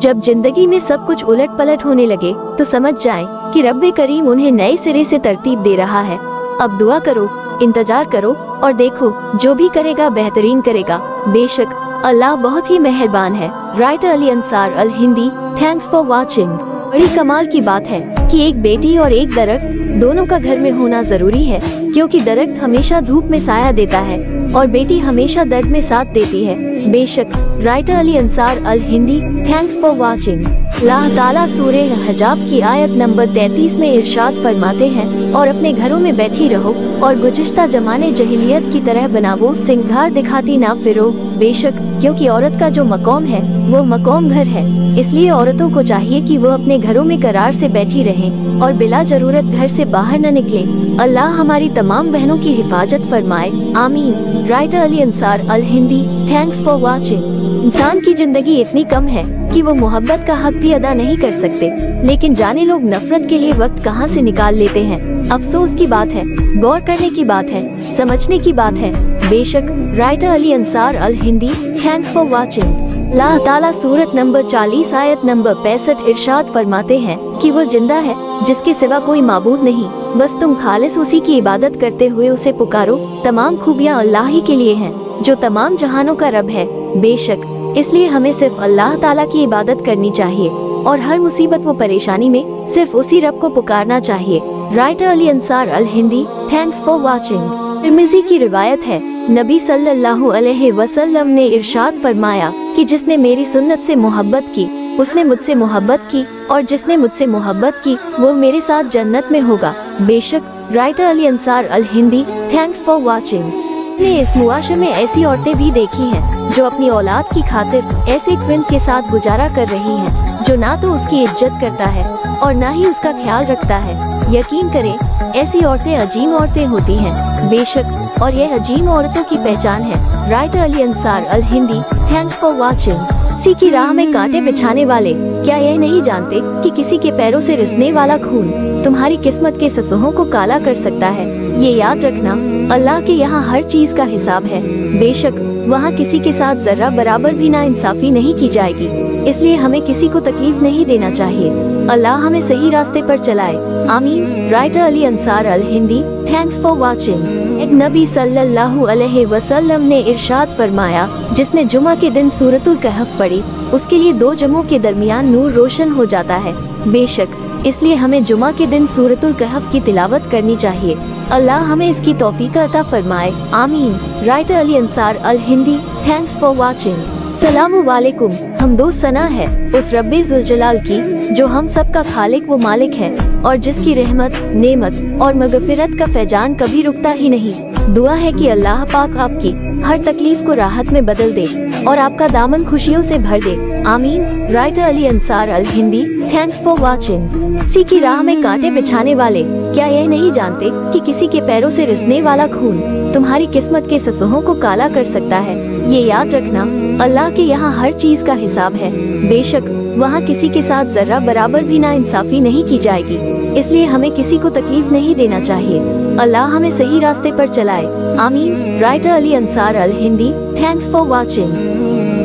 जब जिंदगी में सब कुछ उलट पलट होने लगे तो समझ जाएं कि रब्बे करीम उन्हें नए सिरे से तरतीब दे रहा है। अब दुआ करो, इंतजार करो और देखो, जो भी करेगा बेहतरीन करेगा। बेशक अल्लाह बहुत ही मेहरबान है। Writer Ali Ansar Al Hindi. Thanks for watching. बड़ी कमाल की बात है कि एक बेटी और एक दरख्त दोनों का घर में होना जरूरी है, क्योंकि दरख्त हमेशा धूप में साया देता है और बेटी हमेशा दर्द में साथ देती है। बेशक writer Ali Ansar Al Hindi. Thanks for watching. Allah ताला सूरे हजाब की आयत नंबर 33 में इरशाद फरमाते हैं, और अपने घरों में बैठी रहो और गुज़िश्ता जमाने जहिलियत की तरह बनावो, सिंगार दिखाती ना फिरो। बेशक क्योंकि औरत का जो मकाम है वो मकाम घर है, इसलिए औरतों को चाहिए कि वो अपने घरों में करार से बैठी रहें और बिला जरूरत घर से बाहर न निकले। अल्लाह हमारी तमाम बहनों की हिफाजत फरमाए, आमीन। Writer Ali Ansar Al Hindi. Thanks for watching. इंसान की जिंदगी इतनी कम है कि वो मोहब्बत का हक भी अदा नहीं कर सकते, लेकिन जाने लोग नफरत के लिए वक्त कहाँ से निकाल लेते हैं। अफसोस की बात है, गौर करने की बात है, समझने की बात है। बेशक writer Ali Ansar Al Hindi. Thanks for watching. Allah ताला सूरत नंबर 40 आयत नंबर 65 इरशाद फरमाते हैं कि वो जिंदा है जिसके सिवा कोई माबूद नहीं, बस तुम खालिस उसी की इबादत करते हुए उसे पुकारो। तमाम खूबियाँ अल्लाह ही के लिए हैं, जो तमाम जहानों का रब है। बेशक इसलिए हमें सिर्फ अल्लाह ताला की इबादत करनी चाहिए और हर मुसीबत व परेशानी में सिर्फ उसी रब को पुकारना चाहिए। Writer Ali Ansar Al Hindi. Thanks for watching. तिर्मिज़ी की रिवायत है, नबी सल्लल्लाहु अलैहि वसल्लम ने इरशाद फरमाया कि जिसने मेरी सुन्नत से मोहब्बत की उसने मुझसे मोहब्बत की, और जिसने मुझसे मोहब्बत की वो मेरे साथ जन्नत में होगा। बेशक writer Ali Ansar Al Hindi. Thanks for watching. ने इस मुआशरे में ऐसी औरतें भी देखी हैं जो अपनी औलाद की खातिर ऐसे ख्वाहिश के साथ गुजारा कर रही हैं जो ना तो उसकी इज्जत करता है और ना ही उसका ख्याल रखता है। यकीन करें, ऐसी औरतें अजीम औरतें होती हैं। बेशक और यह अजीम औरतों की पहचान है। Writer Ali Ansar Al Hindi. Thanks for watching. किसी की राह में कांटे बिछाने वाले क्या यह नहीं जानते कि किसी के पैरों से रिसने वाला खून तुम्हारी किस्मत के सफ़हों को काला कर सकता है। ये याद रखना, अल्लाह के यहाँ हर चीज का हिसाब है। बेशक वहाँ किसी के साथ जर्रा बराबर भी ना इंसाफी नहीं की जाएगी, इसलिए हमें किसी को तकलीफ नहीं देना चाहिए। अल्लाह हमें सही रास्ते पर चलाए, आमीन। Writer Ali Ansar Al Hindi. Thanks for watching. एक नबी सल्लल्लाहु अलैहि वसल्लम ने इरशाद फरमाया, जिसने जुमा के दिन सूरतुल कहफ पढ़ी उसके लिए 2 जमों के दरमियान नूर रोशन हो जाता है। बेशक इसलिए हमें जुमा के दिन सूरतुल कहफ की तिलावत करनी चाहिए। अल्लाह हमें इसकी तौफीक अता फरमाए, आमीन। Writer Ali Ansar Al Hindi. Thanks for watching. सलामु वालेकुम। हमदो सना है उस रब्बे जुल जलाल की जो हम सब का खालिक व मालिक है और जिसकी रहमत, नेमत और मगफिरत का फैजान कभी रुकता ही नहीं। दुआ है कि अल्लाह पाक आपकी हर तकलीफ को राहत में बदल दे और आपका दामन खुशियों से भर दे, आमीन। Writer Ali Ansar Al Hindi. Thanks for watching. किसी की राह में कांटे बिछाने वाले क्या यह नहीं जानते कि किसी के पैरों से रिसने वाला खून तुम्हारी किस्मत के सफ़हों को काला कर सकता है। ये याद रखना, अल्लाह के यहाँ हर चीज का हिसाब है। बेशक वहाँ किसी के साथ जर्रा बराबर भी ना इंसाफी नहीं की जाएगी, इसलिए हमें किसी को तकलीफ नहीं देना चाहिए। अल्लाह हमें सही रास्ते पर चलाए, आमीन। Writer Ali Ansar Al Hindi. Thanks for watching.